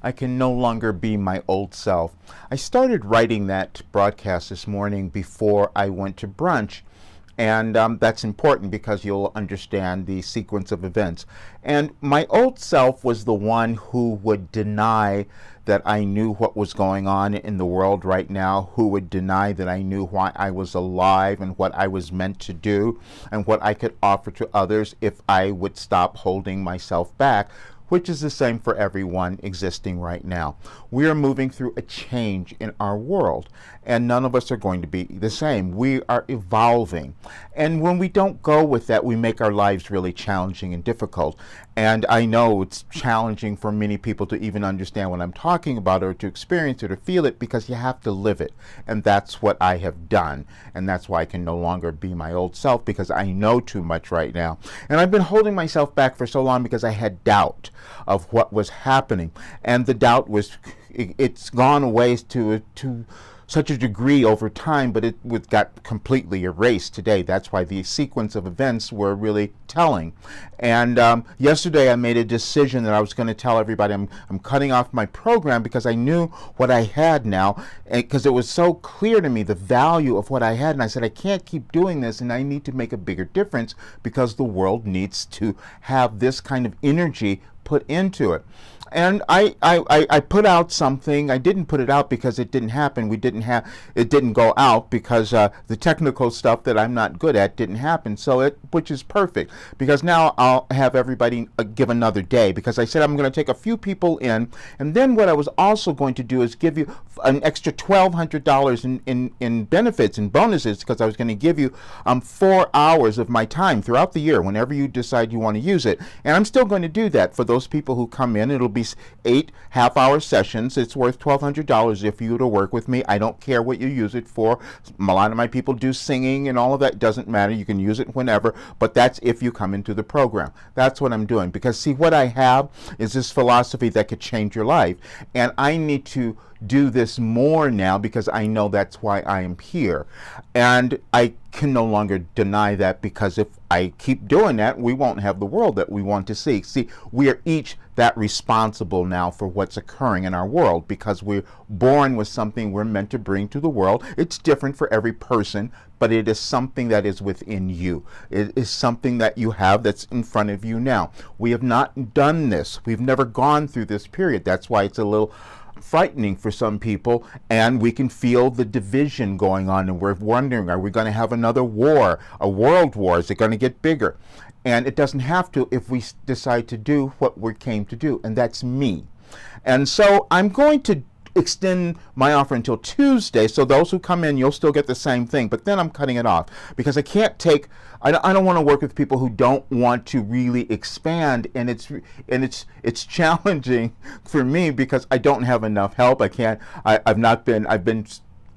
I can no longer be my old self. I started writing that broadcast this morning before I went to brunch. And that's important because you'll understand the sequence of events. And my old self was the one who would deny that I knew what was going on in the world right now, who would deny that I knew why I was alive and what I was meant to do and what I could offer to others if I would stop holding myself back, which is the same for everyone existing right now. We are moving through a change in our world, and none of us are going to be the same. We are evolving. And when we don't go with that, we make our lives really challenging and difficult. And I know it's challenging for many people to even understand what I'm talking about or to experience it or feel it because you have to live it. And that's what I have done. And that's why I can no longer be my old self because I know too much right now. And I've been holding myself back for so long because I had doubt of what was happening. And the doubt it's gone away to such a degree over time, but it got completely erased today. That's why the sequence of events were really telling. And yesterday I made a decision that I was going to tell everybody I'm cutting off my program because I knew what I had now, because it was so clear to me the value of what I had. And I said, I can't keep doing this, and I need to make a bigger difference because the world needs to have this kind of energy put into it. And I put out something. I didn't put it out because it didn't happen. It didn't go out because the technical stuff that I'm not good at didn't happen. Which is perfect because now I'll have everybody give another day because I said I'm going to take a few people in, and then what I was also going to do is give you an extra $1,200 in benefits and bonuses because I was going to give you 4 hours of my time throughout the year whenever you decide you want to use it. And I'm still going to do that for those people who come in. It'll be 8 half-hour sessions. It's worth $1,200 if you were to work with me. I don't care what you use it for. A lot of my people do singing and all of that. It doesn't matter. You can use it whenever, but that's if you come into the program. That's what I'm doing because, see, what I have is this philosophy that could change your life, and I need to do this more now because I know that's why I am here. And I can no longer deny that because if I keep doing that, we won't have the world that we want to see. See, we are each that responsible now for what's occurring in our world because we're born with something we're meant to bring to the world. It's different for every person, but it is something that is within you. It is something that you have that's in front of you now. We have not done this. We've never gone through this period. That's why it's a little frightening for some people, and we can feel the division going on, and we're wondering, are we going to have another war, a world war? Is it going to get bigger? And it doesn't have to if we decide to do what we came to do, and that's me. And so I'm going to extend my offer until Tuesday, so those who come in, you'll still get the same thing, but then I'm cutting it off because I can't take, I don't want to work with people who don't want to really expand, and it's challenging for me because I don't have enough help. I've been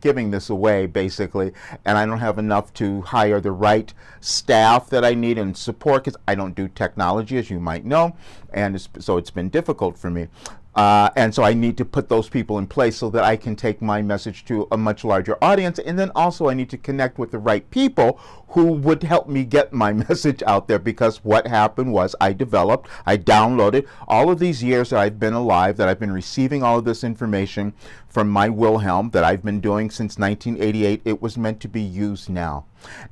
giving this away basically, and I don't have enough to hire the right staff that I need and support because I don't do technology, as you might know, and so it's been difficult for me. And so I need to put those people in place so that I can take my message to a much larger audience. And then also I need to connect with the right people who would help me get my message out there, because what happened was I downloaded all of these years that I've been alive, that I've been receiving all of this information from my Wilhelm that I've been doing since 1988. It was meant to be used now.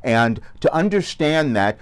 And to understand that,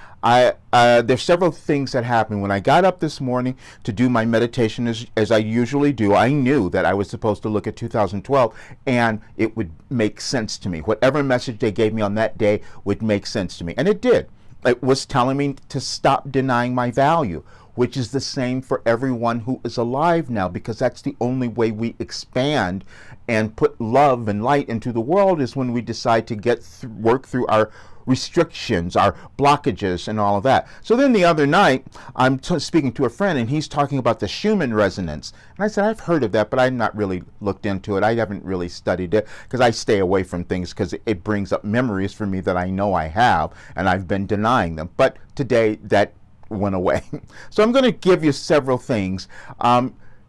there's several things that happened. When I got up this morning to do my meditation as I usually do, I knew that I was supposed to look at 2012 and it would make sense to me. Whatever message they gave me on that day would make sense to me. And it did. It was telling me to stop denying my value, which is the same for everyone who is alive now, because that's the only way we expand and put love and light into the world, is when we decide to work through our restrictions, our blockages, and all of that. So then the other night, I'm speaking to a friend, and he's talking about the Schumann resonance. And I said, I've heard of that, but I've not really looked into it. I haven't really studied it, because I stay away from things, because it brings up memories for me that I know I have, and I've been denying them. But today, that went away. So I'm going to give you several things.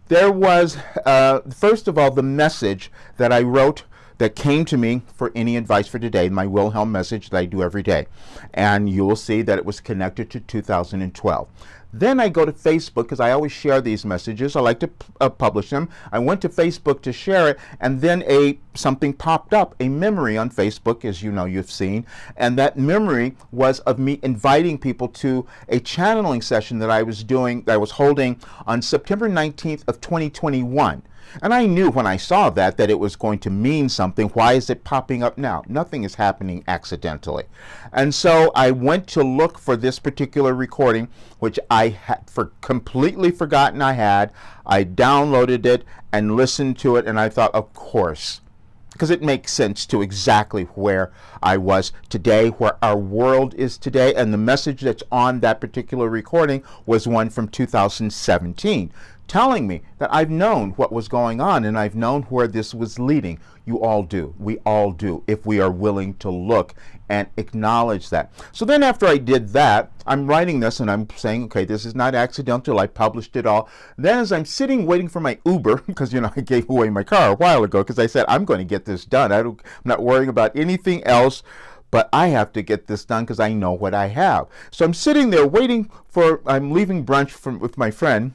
There was, first of all, the message that I wrote that came to me for any advice for today, my Wilhelm message that I do every day. And you will see that it was connected to 2012. Then I go to Facebook because I always share these messages. I like to publish them. I went to Facebook to share it, and then something popped up, a memory on Facebook, as you know, you've seen. And that memory was of me inviting people to a channeling session that I was holding on September 19th of 2021. And I knew when I saw that it was going to mean something. Why is it popping up now? Nothing is happening accidentally. And so I went to look for this particular recording, which I had completely forgotten I had. I downloaded it and listened to it, and I thought, of course, because it makes sense to exactly where I was today, where our world is today. And the message that's on that particular recording was one from 2017. Telling me that I've known what was going on and I've known where this was leading. You all do. We all do, if we are willing to look and acknowledge that. So then after I did that, I'm writing this and I'm saying, okay, this is not accidental. I published it all. Then as I'm sitting waiting for my Uber, because, you know, I gave away my car a while ago because I said, I'm going to get this done. I'm not worrying about anything else. But I have to get this done because I know what I have. So I'm sitting there I'm leaving brunch with my friend,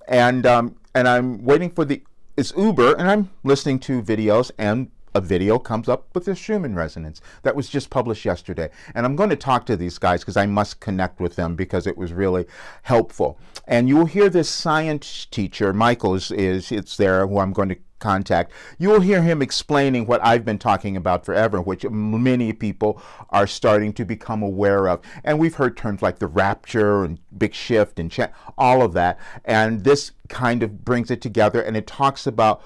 and I'm waiting for this Uber, and I'm listening to videos, and a video comes up with this Schumann resonance that was just published yesterday. And I'm going to talk to these guys because I must connect with them because it was really helpful. And you will hear this science teacher, Michael it's there, who I'm going to contact. You will hear him explaining what I've been talking about forever, which many people are starting to become aware of. And we've heard terms like the rapture and big shift and all of that. And this kind of brings it together, and it talks about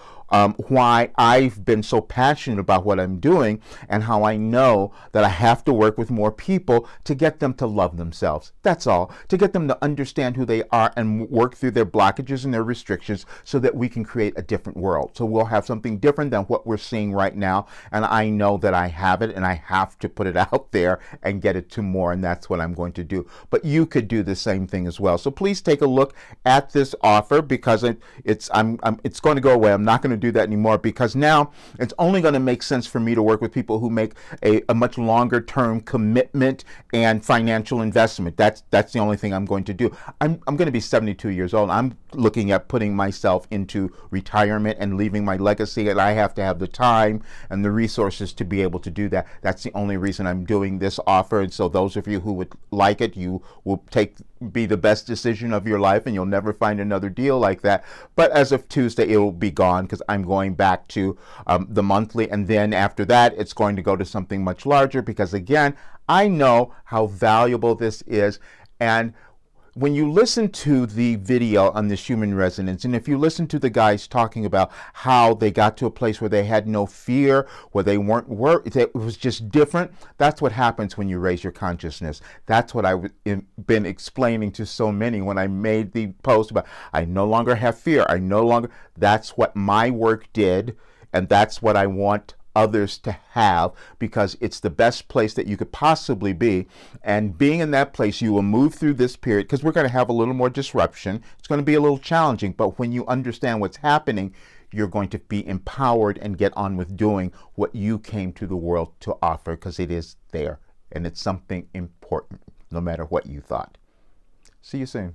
why I've been so passionate about what I'm doing and how I know that I have to work with more people to get them to love themselves. That's all. To get them to understand who they are and work through their blockages and their restrictions so that we can create a different world. So we'll have something different than what we're seeing right now. And I know that I have it, and I have to put it out there and get it to more. And that's what I'm going to do. But you could do the same thing as well. So please take a look at this offer because it's going to go away. I'm not going to do that anymore because now it's only going to make sense for me to work with people who make a much longer term commitment and financial investment. That's the only thing I'm going to do. I'm going to be 72 years old. I'm looking at putting myself into retirement and leaving my legacy, and I have to have the time and the resources to be able to do that. That's the only reason I'm doing this offer. And so those of you who would like it, you will be the best decision of your life, and you'll never find another deal like that. But as of Tuesday, it will be gone because I'm going back to the monthly, and then after that it's going to go to something much larger because, again, I know how valuable this is. And when you listen to the video on the Schumann resonance, and if you listen to the guys talking about how they got to a place where they had no fear, where they weren't worried, it was just different, that's what happens when you raise your consciousness. That's what I've been explaining to so many when I made the post about I no longer have fear. That's what my work did, and that's what I want others to have, because it's the best place that you could possibly be. And being in that place, you will move through this period because we're going to have a little more disruption. It's going to be a little challenging, but when you understand what's happening, you're going to be empowered and get on with doing what you came to the world to offer, because it is there and it's something important, no matter what you thought. See you soon.